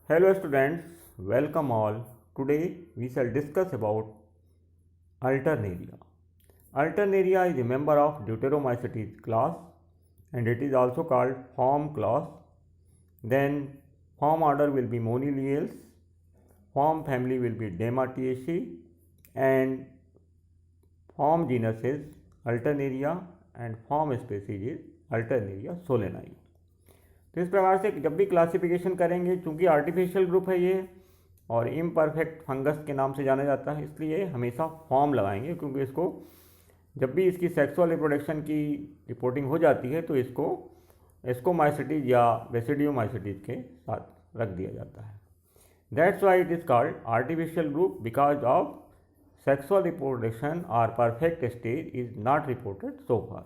Hello students, welcome all. Today we shall discuss about Alternaria. Alternaria is a member of Deuteromycetes class and it is also called form class. Then form order will be Moniliales, form family will be Dematiaceae and form genus is Alternaria and form species is Alternaria solanae. तो इस प्रकार से जब भी classification करेंगे, चूंकि artificial group है ये और इम्परफेक्ट फंगस के नाम से जाना जाता है, इसलिए हमेशा फॉर्म लगाएंगे, क्योंकि इसको जब भी इसकी सेक्सुअल रिप्रोडक्शन की रिपोर्टिंग हो जाती है तो इसको एस्कोमाइसिटीज या बेसिडियोमाइसिटीज के साथ रख दिया जाता है. That's why it is called artificial group because of sexual reproduction और perfect stage is not reported so far.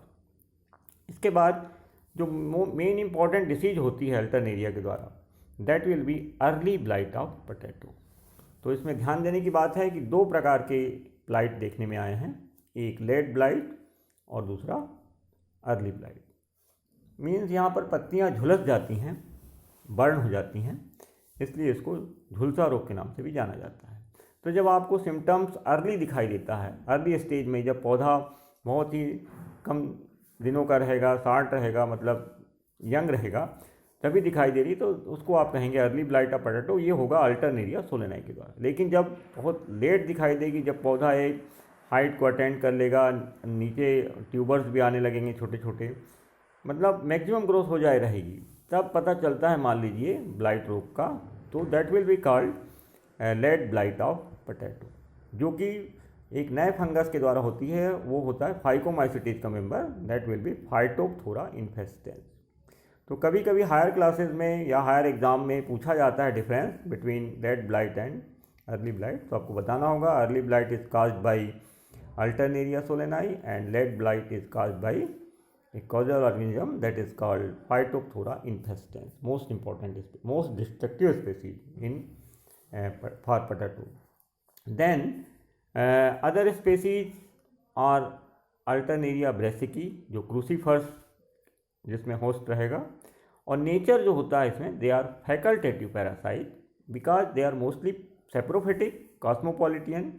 इसके बाद जो मेन इंपॉर्टेंट डिसीज होती है अल्टरनेरिया के द्वारा, that will B early blight of potato. तो इसमें ध्यान देने की बात है कि दो प्रकार के ब्लाइट देखने में आए हैं, एक लेट ब्लाइट और दूसरा अर्ली ब्लाइट. मीन्स यहाँ पर पत्तियाँ झुलस जाती हैं, बर्न हो जाती हैं, इसलिए इसको झुलसा रोग के नाम से भी जाना जाता है. तो जब आपको सिम्टम्स अर्ली दिखाई देता है, अर्ली स्टेज में, जब पौधा बहुत ही कम दिनों का रहेगा, शार्ट रहेगा, मतलब यंग रहेगा, तभी दिखाई दे रही, तो उसको आप कहेंगे अर्ली ब्लाइट ऑफ पोटैटो. ये होगा अल्टरनेरिया सोलेनाई के द्वारा. लेकिन जब बहुत लेट दिखाई देगी, जब पौधा एक हाइट को अटेंड कर लेगा, नीचे ट्यूबर्स भी आने लगेंगे छोटे छोटे, मतलब मैक्सिमम ग्रोथ हो जाए रहेगी, तब पता चलता है मान लीजिए ब्लाइट रोग का. तो that will be called late blight of potato, जो कि एक नए फंगस के द्वारा होती है. वो होता है फाइकोमाइसिटीज का member, that will B Phytophthora infestans. तो कभी कभी हायर क्लासेस में या हायर एग्जाम में पूछा जाता है difference between late blight and early blight. तो आपको बताना होगा early blight is caused by alternaria solani and late blight is caused by a causal organism that is called Phytophthora infestans, most important, most destructive species in for potato. Then other species are Alternaria brassicae, जो crucifers जिसमें host रहेगा. और nature जो होता है इसमें, they are facultative parasite because they are mostly saprophytic cosmopolitan.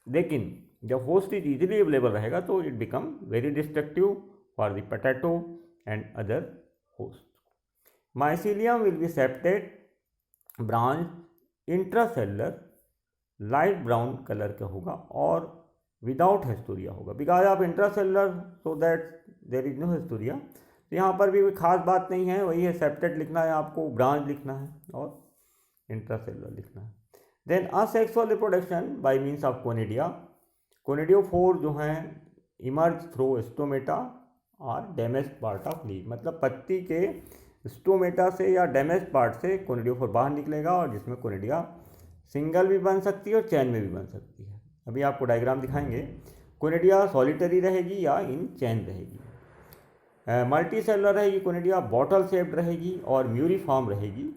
लेकिन जब होस्ट इज इजीली अवेलेबल रहेगा तो it become very destructive for the potato and other host. Mycelium will be septate, branch, intracellular, light brown colour का होगा और without haustoria होगा. Because of intracellular, so that there is no haustoria. तो यहाँ पर भी कोई खास बात नहीं है, वही है, सेप्टेड लिखना है आपको, ब्रांच लिखना है और इंट्रासेलुलर लिखना है. Then asexual reproduction by means of conidia. Conidiophore जो हैं इमर्ज थ्रू स्टोमेटा और डैमेज पार्ट ऑफ लीफ, मतलब पत्ती के स्टोमेटा से या डैमेज पार्ट से कोनिडियोफोर बाहर निकलेगा, और जिसमें कोनिडिया सिंगल भी बन सकती है और चैन में भी बन सकती है. अभी आपको डायग्राम दिखाएंगे. कोनिडिया सॉलिटरी रहेगी या इन चैन रहेगी. मल्टी सेलुलर रहेगी कोनिडिया, बॉटल शेप्ड रहेगी और म्यूरिफॉर्म रहेगी.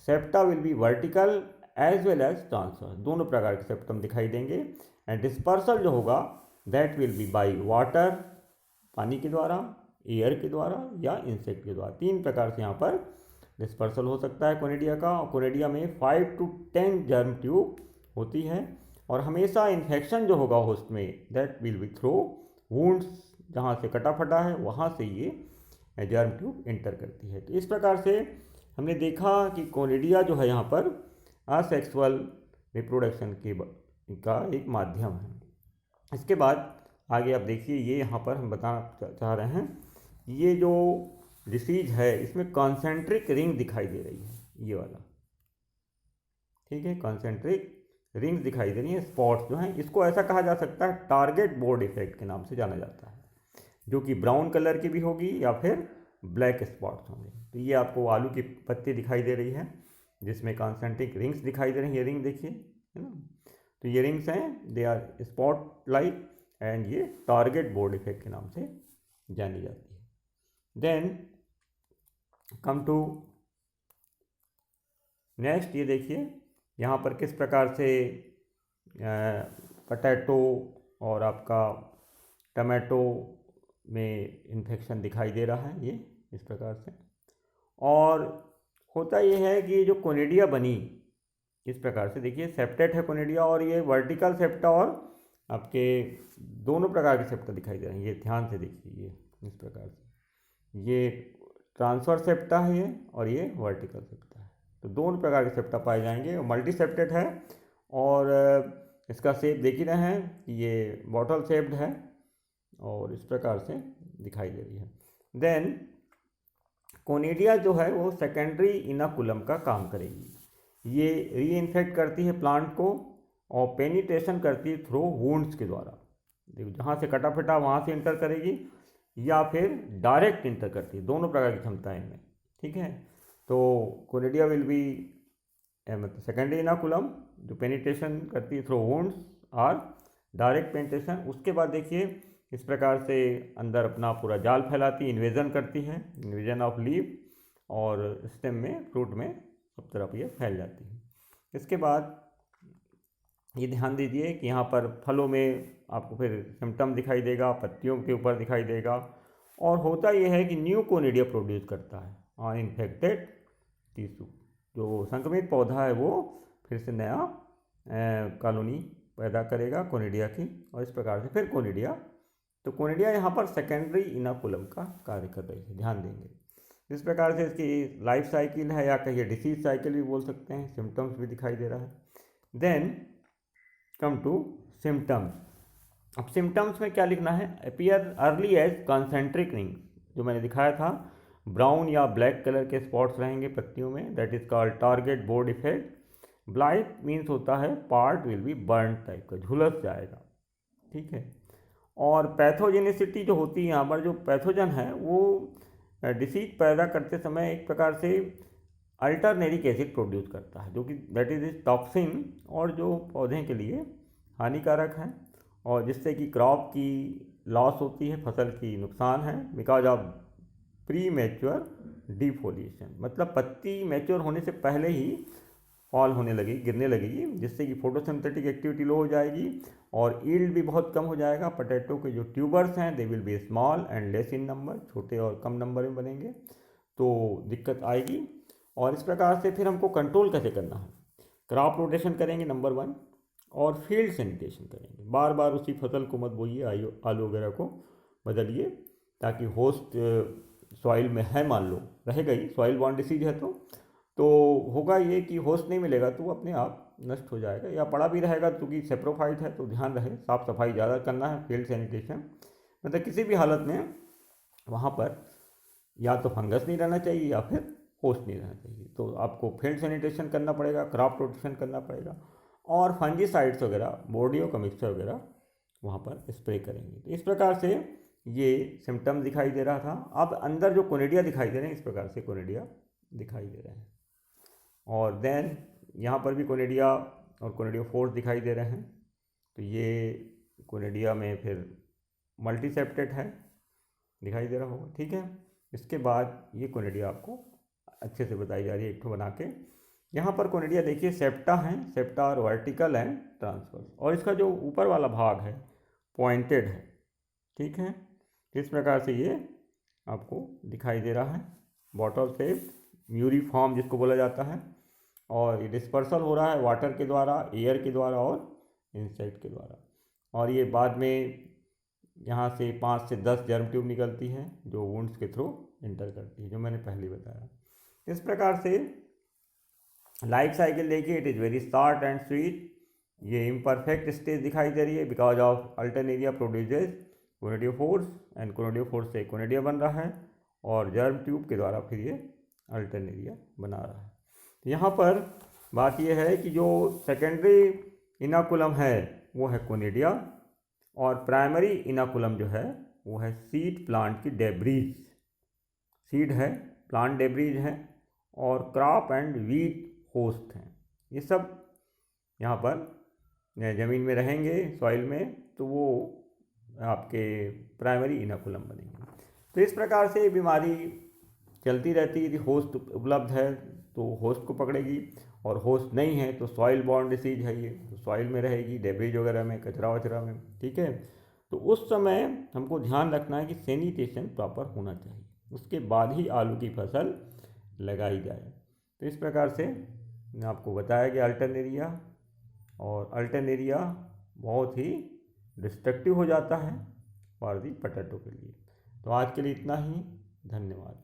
Septa will be vertical as well as transverse, दोनों प्रकार के सेप्टम दिखाई देंगे. एंड डिस्पर्सल जो होगा that will B by water, पानी के द्वारा, एयर के द्वारा या इंसेक्ट के द्वारा. तीन प्रकार से यहाँ पर डिस्पर्सल हो सकता है कोनिडिया का. और कोनिडिया में 5 to 10 जर्म ट्यूब होती है, और हमेशा इन्फेक्शन जो होगा होस्ट में that will B through wounds, जहाँ से कटा फटा है वहाँ से ये जर्म ट्यूब एंटर करती है. तो इस प्रकार से हमने देखा कि कोनिडिया जो है यहाँ पर असेक्सुअल रिप्रोडक्शन का एक माध्यम है. इसके बाद आगे आप देखिए, ये यहाँ पर हम बताना चाह रहे हैं, ये जो डिसीज है इसमें कॉन्सेंट्रिक रिंग दिखाई दे रही है, ये वाला, ठीक है, कॉन्सेंट्रिक रिंग्स दिखाई दे रही हैं, स्पॉट्स जो हैं. इसको ऐसा कहा जा सकता है टारगेट बोर्ड इफेक्ट के नाम से जाना जाता है, जो कि ब्राउन कलर की भी होगी या फिर ब्लैक स्पॉट्स होंगे. तो ये आपको आलू की पत्ती दिखाई दे रही है जिसमें कॉन्सेंट्रिक रिंग्स दिखाई दे रही हैं. ये रिंग देखिए, है ना. तो ये रिंग्स हैं, they are spot like, and ये टारगेट बोर्ड इफेक्ट के नाम से जानी जाती है. देन कम टू नेक्स्ट, ये देखिए यहाँ पर किस प्रकार से पोटैटो और आपका टमाटो में इन्फेक्शन दिखाई दे रहा है, ये इस प्रकार से. और होता ये है कि ये जो कोनिडिया बनी इस प्रकार से, देखिए सेप्टेट है कोनिडिया, और ये वर्टिकल सेप्टा और आपके दोनों प्रकार के सेप्टा दिखाई दे रहे हैं। ये ध्यान से देखिए, ये इस प्रकार से ये ट्रांसवर्स सेप्टा है ये, और ये वर्टिकल सेप्टा है। तो दोनों प्रकार के सेप्टा पाए जाएंगे। मल्टी सेप्टेट है, और इसका शेप देख ही रहे हैं कि ये बॉटल शेप्ड है और इस प्रकार से दिखाई दे रही है। देन कोनिडिया जो है वो सेकेंडरी इनाकुलम का काम करेगी। ये री इन्फेक्ट करती है प्लांट को और पेनिट्रेशन करती है थ्रू वुंड्स के द्वारा। देखो जहाँ से कटा फटा वहाँ से इंटर करेगी या फिर डायरेक्ट इंटर करती है, दोनों प्रकार की क्षमता है इनमें, ठीक है। तो कोनिडिया विल बी मतलब सेकेंडरी इनाकुलम जो पेनिट्रेशन करती है थ्रू वुंड्स और डायरेक्ट पेनिट्रेशन। उसके बाद देखिए इस प्रकार से अंदर अपना पूरा जाल फैलाती है, इन्वेजन करती है, इन्वेजन ऑफ लीव, और स्टेम में फ्रूट में सब तरफ ये फैल जाती है। इसके बाद ये ध्यान दीजिए कि यहाँ पर फलों में आपको फिर सिम्टम दिखाई देगा, पत्तियों के ऊपर दिखाई देगा, और होता यह है कि न्यू कोनिडिया प्रोड्यूस करता है ऑन इन्फेक्टेड टिश्यू। जो संक्रमित पौधा है वो फिर से नया कॉलोनी पैदा करेगा कोनिडिया की, और इस प्रकार से फिर कोनिडिया। तो कोनिडिया यहाँ पर सेकेंडरी इनाकुलम का कार्य कर रही है, ध्यान देंगे। इस प्रकार से इसकी लाइफ साइकिल है, या कहिए डिसीज साइकिल भी बोल सकते हैं। सिम्टम्स भी दिखाई दे रहा है। Then come to symptoms. अब सिम्टम्स में क्या लिखना है? Appear early as concentric rings, जो मैंने दिखाया था, ब्राउन या ब्लैक कलर के स्पॉट्स रहेंगे पत्तियों में, that is called target board effect. Blight means होता है part will be burn type का, झुलस जाएगा, ठीक है। और पैथोजेनिसिटी जो होती है यहाँ पर, जो पैथोजन है वो डिसीज पैदा करते समय एक प्रकार से अल्टरनेरिक एसिड प्रोड्यूस करता है, जो कि दैट इज टॉक्सिन, और जो पौधे के लिए हानिकारक है, और जिससे कि क्रॉप की लॉस होती है, फसल की नुकसान है, बिकॉज ऑफ प्री मैच्योर डिफोलिएशन। मतलब पत्ती मैच्योर होने से पहले ही फॉल होने लगेगी, गिरने लगेगी, जिससे कि फोटोसिंथेटिक एक्टिविटी लो हो जाएगी और ईल्ड भी बहुत कम हो जाएगा। पोटैटो के जो ट्यूबर्स हैं they will be small and less in number, छोटे और कम नंबर में बनेंगे, तो दिक्कत आएगी। और इस प्रकार से फिर हमको कंट्रोल कैसे करना है? क्रॉप रोटेशन करेंगे नंबर 1, और फील्ड सैनिटेशन करेंगे। बार बार उसी फसल को मत बोइए, आलू वगैरह को बदलिए, ताकि होस्ट सॉइल में है, मान लो रहेगा ही, सॉइल बॉर्न डिसीज है तो होगा ये कि होस्ट नहीं मिलेगा तो वो अपने आप नष्ट हो जाएगा, या पड़ा भी रहेगा क्योंकि सेप्रोफाइट है। तो ध्यान रहे, साफ़ सफाई ज़्यादा करना है, फील्ड सैनिटेशन। मतलब किसी भी हालत में वहाँ पर या तो फंगस नहीं रहना चाहिए या फिर होस्ट नहीं रहना चाहिए, तो आपको फील्ड सैनिटेशन करना पड़ेगा, क्रॉप रोटेशन करना पड़ेगा, और फंजीसाइड्स वगैरह, बोर्डियो का मिक्सचर वगैरह वहाँ पर स्प्रे करेंगे। तो इस प्रकार से ये सिम्टम दिखाई दे रहा था। अब अंदर जो कोनिडिया दिखाई दे रहे हैं, इस प्रकार से कोनिडिया दिखाई दे रहे हैं। और देन यहाँ पर भी कोनिडिया और कोनिडियो फोर्स दिखाई दे रहे हैं। तो ये कोनिडिया में फिर मल्टीसेप्टेट है, दिखाई दे रहा होगा, ठीक है। इसके बाद ये कोनिडिया आपको अच्छे से बताई जा रही है एक ठो बना के। यहाँ पर कोनिडिया देखिए सेप्टा है, सेप्टा और वर्टिकल एंड ट्रांसवर्स, और इसका जो ऊपर वाला भाग है पॉइंटेड है, ठीक है। इस प्रकार से ये आपको दिखाई दे रहा है, बॉटल शेप, म्यूरिफॉर्म जिसको बोला जाता है, और ये डिस्पर्सल हो रहा है वाटर के द्वारा, एयर के द्वारा और इंसेक्ट के द्वारा। और ये बाद में यहाँ से 5 से 10 जर्म ट्यूब निकलती है जो वुंड्स के थ्रू इंटर करती है, जो मैंने पहले बताया। इस प्रकार से लाइफ साइकिल देखिए, it is very short and sweet. ये इम्परफेक्ट स्टेज दिखाई दे रही है because of Alternaria produces कोनिडियोफोर्स, and कोनिडियोफोर्स से कोनिडिया बन रहा है, और जर्म ट्यूब के द्वारा फिर ये अल्टरनेरिया बना रहा है। तो यहाँ पर बात यह है कि जो सेकेंडरी इनाकुलम है वो है कोनिडिया, और प्राइमरी इनाकुलम जो है वो है सीड प्लांट की डेब्रीज। सीड है, प्लांट डेब्रीज है, और क्रॉप एंड वीट होस्ट हैं। ये सब यहाँ पर ज़मीन में रहेंगे, सॉइल में, तो वो आपके प्राइमरी इनाकुलम बनेंगे। तो इस प्रकार से बीमारी चलती रहती है। यदि होस्ट उपलब्ध है तो होस्ट को पकड़ेगी, और होस्ट नहीं है तो सॉइल बॉर्न डिसीज है ये, तो सॉइल में रहेगी, डेब्रिज वगैरह में, कचरा वचरा में, ठीक है। तो उस समय हमको ध्यान रखना है कि सैनिटेशन प्रॉपर होना चाहिए, उसके बाद ही आलू की फसल लगाई जाए। तो इस प्रकार से आपको बताया गया अल्टरनेरिया, और अल्टरनेरिया बहुत ही डिस्ट्रक्टिव हो जाता है फॉर दी पोटैटो के लिए। तो आज के लिए इतना ही, धन्यवाद।